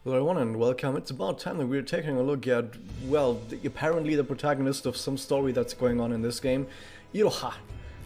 Hello everyone and welcome. It's about time that we're taking a look at, well, apparently the protagonist of some story that's going on in this game, Iroha.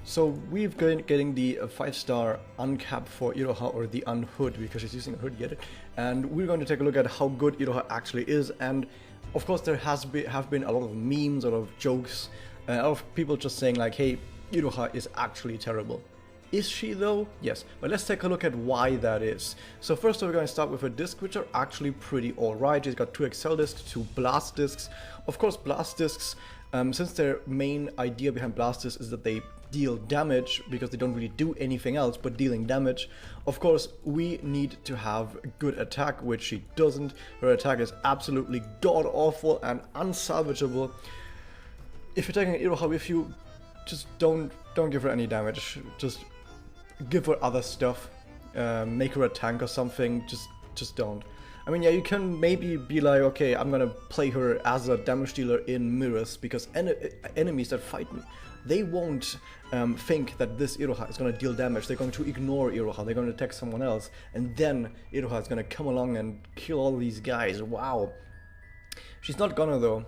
So we've been getting the 5-star Uncap for Iroha, or the Unhood, because she's using a hood, get it? And we're going to take a look at how good Iroha actually is, and of course there have been a lot of memes, a lot of jokes, a lot of people just saying like, hey, Iroha is actually terrible. Is she though? Yes, but let's take a look at why that is. So first we're going to start with her discs, which are actually pretty alright. She's got 2 Excel discs, 2 Blast discs. Of course, Blast discs, since their main idea behind Blast discs is that they deal damage, because they don't really do anything else but dealing damage. Of course, we need to have good attack, which she doesn't. Her attack is absolutely god-awful and unsalvageable. If you're taking Iroha with you, just don't give her any damage. Just give her other stuff, make her a tank or something, just don't. I mean, yeah, you can maybe be like, okay, I'm gonna play her as a damage dealer in mirrors, because enemies that fight me, they won't think that this Iroha is gonna deal damage. They're going to ignore Iroha, they're going to attack someone else, and then Iroha is gonna come along and kill all these guys. Wow. She's not gonna though,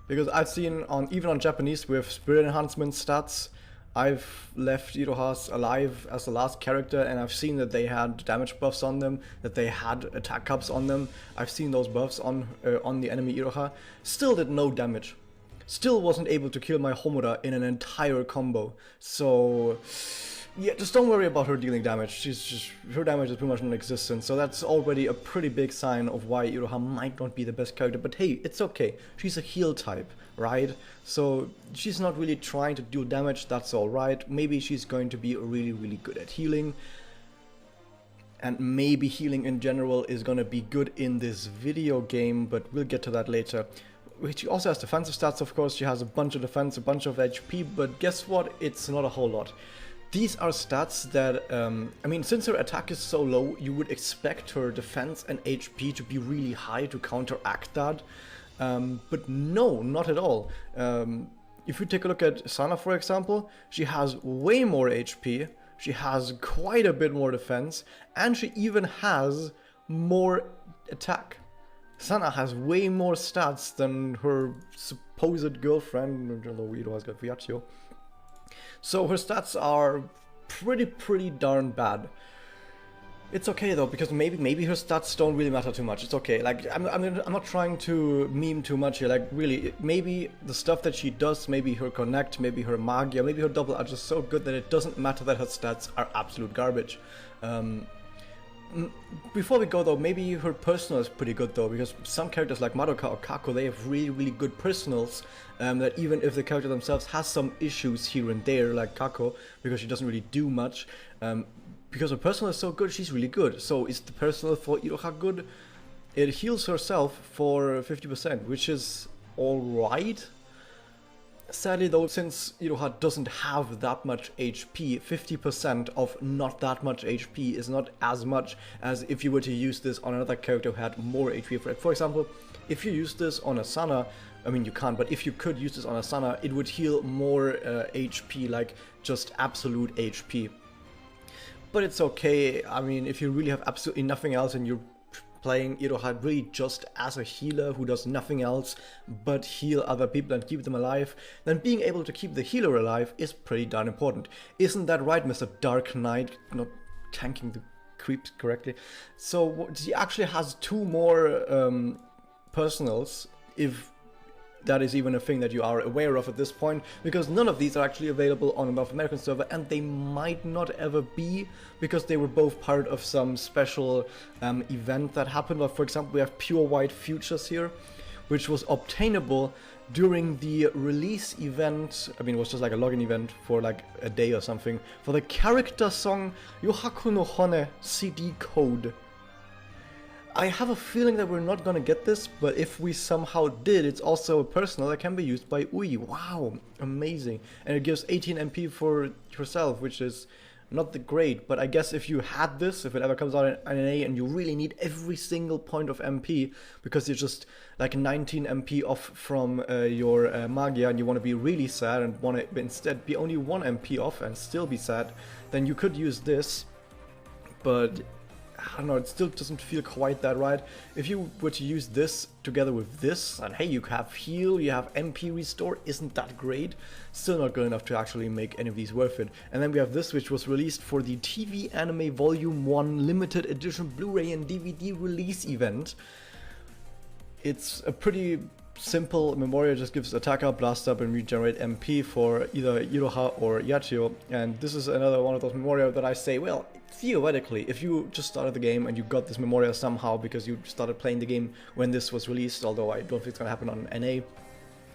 because I've seen even on Japanese with Spirit Enhancement stats, I've left Irohas alive as the last character, and I've seen that they had damage buffs on them, that they had attack ups on them. I've seen those buffs on the enemy Iroha. Still did no damage. Still wasn't able to kill my Homura in an entire combo. So yeah, just don't worry about her dealing damage. Her damage is pretty much non-existent, so that's already a pretty big sign of why Iroha might not be the best character. But hey, it's okay. She's a heal type, right? So she's not really trying to do damage, that's alright. Maybe she's going to be really good at healing. And maybe healing in general is gonna be good in this video game, but we'll get to that later. She also has defensive stats, of course. She has a bunch of defense, a bunch of HP, but guess what? It's not a whole lot. These are stats that, I mean, since her attack is so low, you would expect her defense and HP to be really high to counteract that. But no, not at all. If you take a look at Sana, for example, she has way more HP, she has quite a bit more defense, and she even has more attack. Sana has way more stats than her supposed girlfriend, although Iroha's got Viaccio. So her stats are pretty darn bad. It's okay though, because maybe her stats don't really matter too much. It's okay. Like I'm not trying to meme too much here. Like really, maybe the stuff that she does, maybe her connect, maybe her magia, maybe her double are just so good that it doesn't matter that her stats are absolute garbage. Before we go though, maybe her personal is pretty good though, because some characters like Madoka or Kako, they have really good personals, that even if the character themselves has some issues here and there, like Kako, because she doesn't really do much, because her personal is so good, she's really good. So is the personal for Iroha good? It heals herself for 50%, which is alright. Sadly though, since Iroha doesn't have that much HP, 50% of not that much HP is not as much as if you were to use this on another character who had more HP. For example, if you use this on a Sana, I mean you can't, but if you could use this on a Sana, it would heal more HP, like just absolute HP. But it's okay. I mean, if you really have absolutely nothing else and you're playing Iroha really just as a healer who does nothing else but heal other people and keep them alive, then being able to keep the healer alive is pretty darn important. Isn't that right, Mr. Dark Knight? Not tanking the creeps correctly. So she actually has 2 more personals, if that is even a thing that you are aware of at this point, because none of these are actually available on a North American server, and they might not ever be, because they were both part of some special event that happened. Like, for example, we have Pure White Futures here, which was obtainable during the release event. I mean, it was just like a login event for like a day or something, for the character song Yohaku no Hone CD code. I have a feeling that we're not gonna get this, but if we somehow did, it's also a personal that can be used by Ui. Wow, amazing. And it gives 18 MP for herself, which is not the great, but I guess if you had this, if it ever comes out in NA and you really need every single point of MP, because you're just like 19 MP off from your Magia, and you want to be really sad and want to instead be only 1 MP off and still be sad, then you could use this. But I don't know, it still doesn't feel quite that right. If you were to use this together with this, and hey, you have heal, you have MP restore, isn't that great? Still not good enough to actually make any of these worth it. And then we have this, which was released for the TV Anime Volume 1 Limited Edition Blu-ray and DVD release event. It's a pretty simple Memoria, just gives attack up, blast up, and regenerate MP for either Iroha or Yachio. And this is another one of those Memoria that I say, well, theoretically, if you just started the game and you got this Memoria somehow because you started playing the game when this was released, although I don't think it's gonna happen on NA,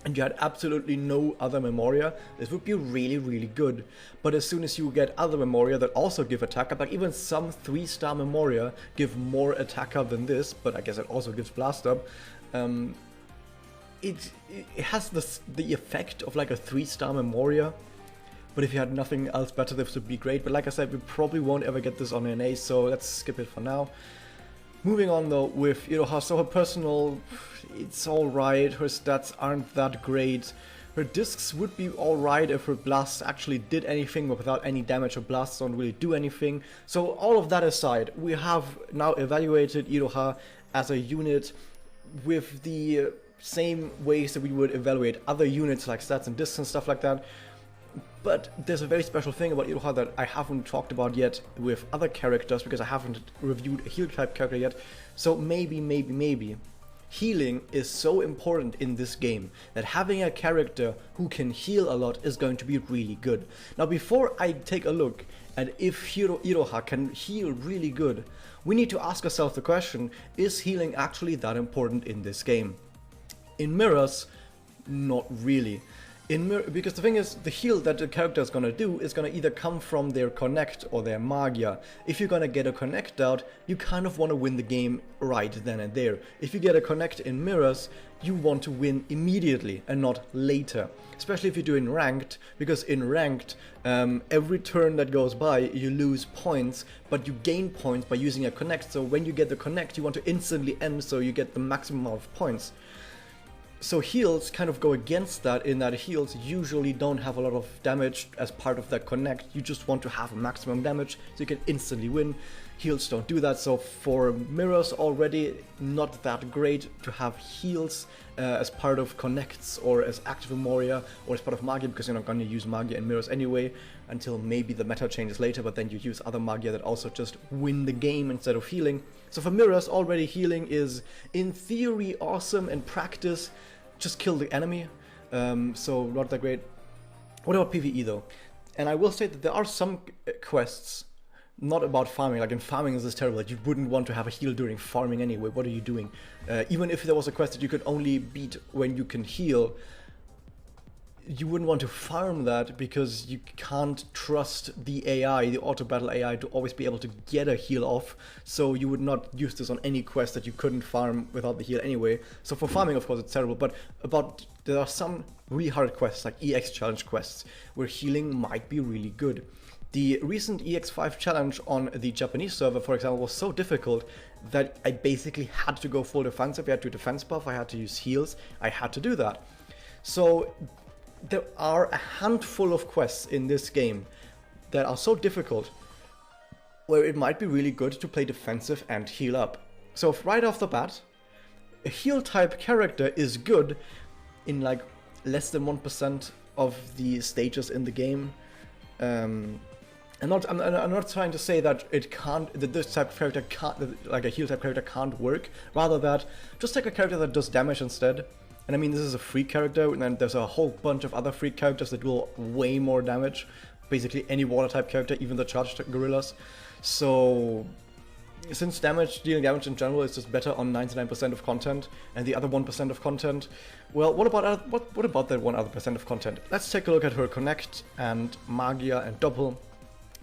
and you had absolutely no other Memoria, this would be really, really good. But as soon as you get other Memoria that also give attack up, like even some 3-star Memoria give more attack up than this, but I guess it also gives blast up, it has the effect of like a 3-star Memoria. But if you had nothing else better, this would be great. But like I said, we probably won't ever get this on NA, so let's skip it for now. Moving on though with Iroha, so her personal, it's alright, her stats aren't that great. Her discs would be alright if her blasts actually did anything, but without any damage her blasts don't really do anything. So all of that aside, we have now evaluated Iroha as a unit with the same ways that we would evaluate other units like stats and discs and stuff like that. But there's a very special thing about Iroha that I haven't talked about yet with other characters because I haven't reviewed a heal type character yet. So maybe healing is so important in this game that having a character who can heal a lot is going to be really good. Now before I take a look at if Iroha can heal really good, we need to ask ourselves the question, is healing actually that important in this game? In Mirrors, not really. Because the thing is, the heal that the character is gonna do is gonna either come from their connect or their magia. If you're gonna get a connect out, you kind of want to win the game right then and there. If you get a connect in Mirrors, you want to win immediately and not later. Especially if you're doing ranked, because in ranked, every turn that goes by, you lose points, but you gain points by using a connect. So when you get the connect, you want to instantly end so you get the maximum amount of points. So heals kind of go against that, in that heals usually don't have a lot of damage as part of that connect. You just want to have maximum damage so you can instantly win. Heals don't do that, so for Mirrors already not that great to have heals as part of connects or as active Memoria or as part of Magia, because you're not going to use Magia in Mirrors anyway until maybe the meta changes later, but then you use other Magia that also just win the game instead of healing. So for Mirrors already healing is in theory awesome, in practice just kill the enemy, so not that great. What about PvE though? And I will say that there are some quests not about farming. Like in farming this is terrible, like you wouldn't want to have a heal during farming anyway. What are you doing? Even if there was a quest that you could only beat when you can heal, you wouldn't want to farm that because you can't trust the AI, the auto battle AI, to always be able to get a heal off. So you would not use this on any quest that you couldn't farm without the heal anyway. So for farming, of course, it's terrible. But there are some really hard quests, like EX challenge quests, where healing might be really good. The recent EX5 challenge on the Japanese server, for example, was so difficult that I basically had to go full defensive. I had to defense buff, I had to use heals, I had to do that. So there are a handful of quests in this game that are so difficult where it might be really good to play defensive and heal up. So right off the bat, a heal type character is good in like less than 1% of the stages in the game. I'm not trying to say that this type of character can't, like a heal type character can't work. Rather that just take a character that does damage instead. And I mean, this is a free character, and then there's a whole bunch of other free characters that do way more damage. Basically any water type character, even the charged gorillas. So since dealing damage in general is just better on 99% of content, and the other 1% of content, well, what about that 1 other percent of content? Let's take a look at her Connect and Magia and Doppel.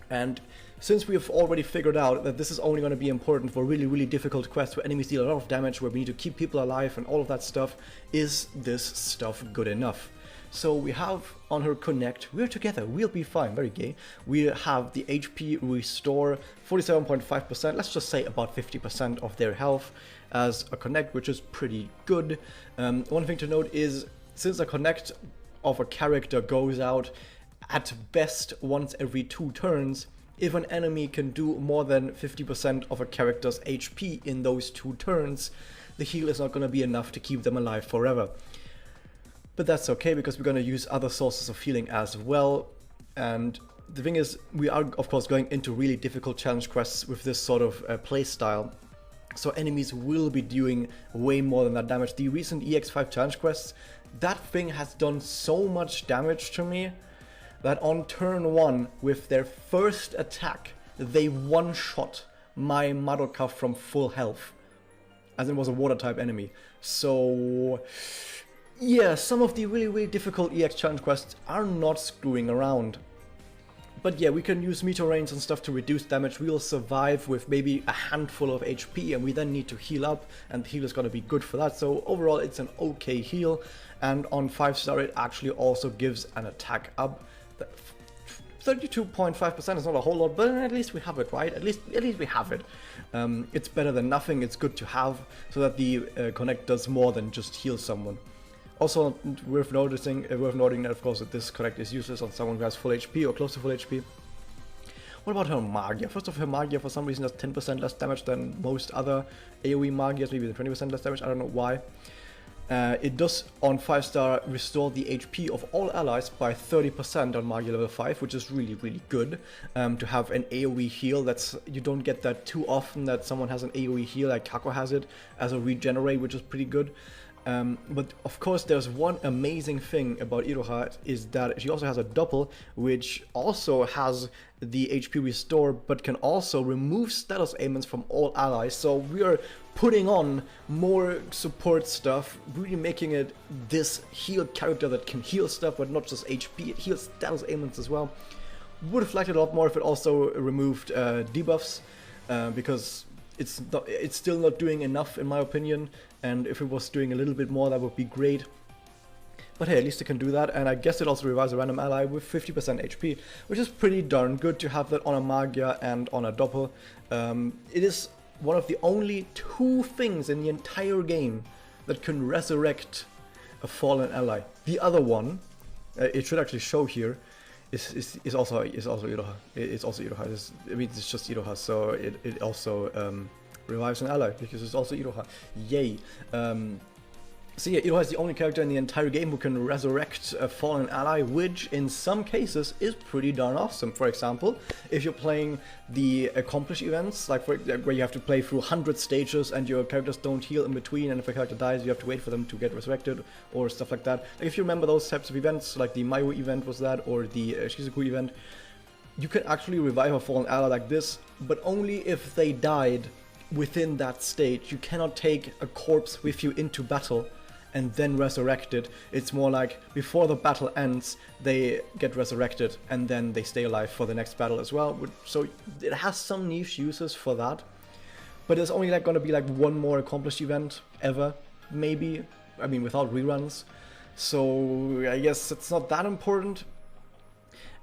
And since we have already figured out that this is only going to be important for really, really difficult quests where enemies deal a lot of damage, where we need to keep people alive and all of that stuff, is this stuff good enough? So we have on her Connect, we're together, we'll be fine, very gay. We have the HP restore 47.5%, let's just say about 50% of their health as a Connect, which is pretty good. One thing to note is, since a Connect of a character goes out at best once every 2 turns, if an enemy can do more than 50% of a character's HP in those 2 turns, the heal is not going to be enough to keep them alive forever. But that's okay, because we're going to use other sources of healing as well. And the thing is, we are of course going into really difficult challenge quests with this sort of play style. So enemies will be doing way more than that damage. The recent EX5 challenge quests, that thing has done so much damage to me that on turn 1, with their first attack, they one-shot my Madoka from full health, as it was a water type enemy. So yeah, some of the really difficult EX challenge quests are not screwing around. But yeah, we can use meteor rains and stuff to reduce damage. We'll survive with maybe a handful of HP, and we then need to heal up, and the heal is going to be good for that. So overall, it's an okay heal, and on 5-star it actually also gives an attack up. 32.5% is not a whole lot, but at least we have it, right? At least we have it. It's better than nothing. It's good to have, so that the connect does more than just heal someone. Also, worth noting that, of course, that this connect is useless on someone who has full HP or close to full HP. What about her Magia? First off, her Magia for some reason does 10% less damage than most other AoE Magias, maybe 20% less damage, I don't know why. It does, on 5-star, restore the HP of all allies by 30% on Magia level 5, which is really good. To have an AoE heal, you don't get that too often, that someone has an AoE heal, like Kako has it, as a regenerate, which is pretty good. But of course, there's one amazing thing about Iroha, is that she also has a Doppel, which also has the HP restore, but can also remove status ailments from all allies. So we are putting on more support stuff, really making it this healed character that can heal stuff, but not just HP, it heals status ailments as well. Would have liked it a lot more if it also removed debuffs, because it's still not doing enough in my opinion, and if it was doing a little bit more, that would be great. But hey, at least it can do that, and I guess it also revives a random ally with 50% HP, which is pretty darn good to have that on a Magia and on a Doppel. It is one of the only 2 things in the entire game that can resurrect a fallen ally. The other one, it should actually show here, is also Iroha. It's also Iroha. I mean, it's just Iroha, so it also revives an ally, because it's also Iroha. Yay! So yeah, Iroha is the only character in the entire game who can resurrect a fallen ally, which in some cases is pretty darn awesome. For example, if you're playing the Accomplish events, like where you have to play through 100 stages and your characters don't heal in between, and if a character dies you have to wait for them to get resurrected, or stuff like that. Like if you remember those types of events, like the Mayu event was that, or the Shizuku event, you can actually revive a fallen ally like this, but only if they died within that stage. You cannot take a corpse with you into battle and then resurrect it. It's more like before the battle ends, they get resurrected and then they stay alive for the next battle as well. So it has some niche uses for that, but there's only like going to be like one more accomplished event ever, maybe. I mean, without reruns. So I guess it's not that important.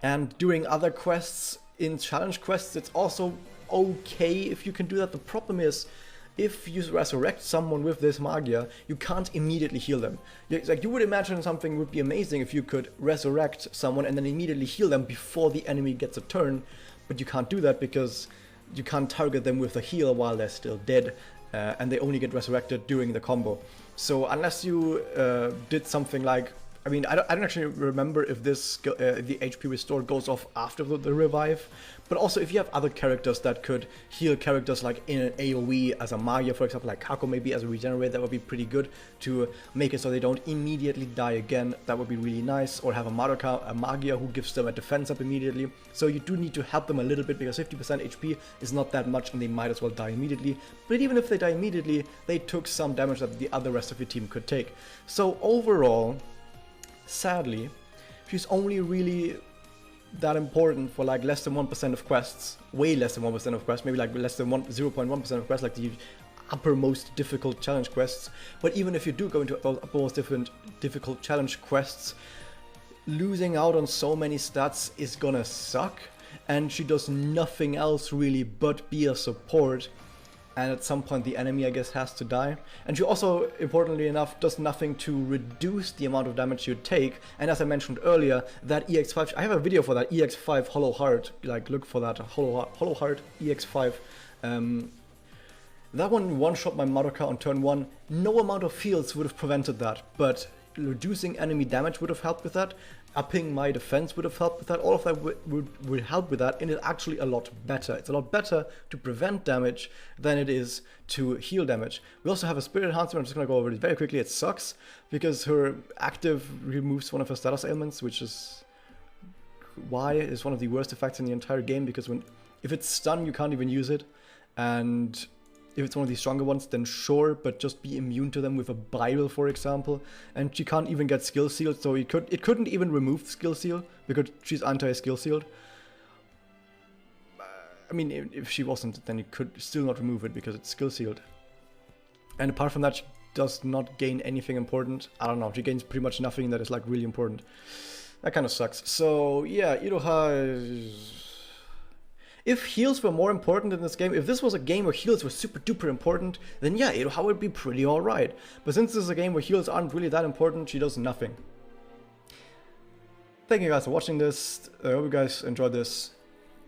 And doing other quests in challenge quests, it's also okay if you can do that. The problem is, if you resurrect someone with this Magia, you can't immediately heal them. Like, you would imagine something would be amazing if you could resurrect someone and then immediately heal them before the enemy gets a turn, but you can't do that because you can't target them with a heal while they're still dead, and they only get resurrected during the combo. So unless you did something like, I mean, I don't actually remember if this the HP restore goes off after the revive, but also if you have other characters that could heal characters like in an AoE as a Magia, for example, like Kako maybe as a regenerate, that would be pretty good to make it so they don't immediately die again. That would be really nice. Or have a Magia who gives them a defense up immediately. So you do need to help them a little bit, because 50% HP is not that much and they might as well die immediately. But even if they die immediately, they took some damage that the other rest of your team could take. So overall, sadly, she's only really that important for like less than 1% of quests, way less than 1% of quests, maybe like less than 0.1% of quests, like the uppermost difficult challenge quests. But even if you do go into those uppermost difficult challenge quests, losing out on so many stats is gonna suck, and she does nothing else really but be a support. and at some point the enemy, I guess, has to die. And she also, importantly enough, does nothing to reduce the amount of damage you take. And as I mentioned earlier, that EX5, I have a video for that EX5 Hollow Heart, like look for that, Hollow Heart EX5. That one-shot my Madoka on turn 1, no amount of fields would have prevented that, but reducing enemy damage would have helped with that, upping my defense would have helped with that, all of that would help with that, and it's actually a lot better. It's a lot better to prevent damage than it is to heal damage. We also have a Spirit Enhancement, I'm just going to go over it very quickly. It sucks, because her active removes one of her status ailments, which is why is one of the worst effects in the entire game, because if it's stun, you can't even use it, and if it's one of the stronger ones, then sure, but just be immune to them with a Bible, for example. And she can't even get skill sealed, so it couldn't even remove skill seal because she's anti-skill sealed. I mean, if she wasn't, then it could still not remove it because it's skill sealed. And apart from that, she does not gain anything important. I don't know, she gains pretty much nothing that is like really important. That kind of sucks. So yeah, Iroha is... If heals were more important in this game, if this was a game where heals were super duper important, then yeah, Iroha would be pretty alright. But since this is a game where heals aren't really that important, she does nothing. Thank you guys for watching this. I hope you guys enjoyed this.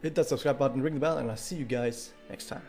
Hit that subscribe button, ring the bell, and I'll see you guys next time.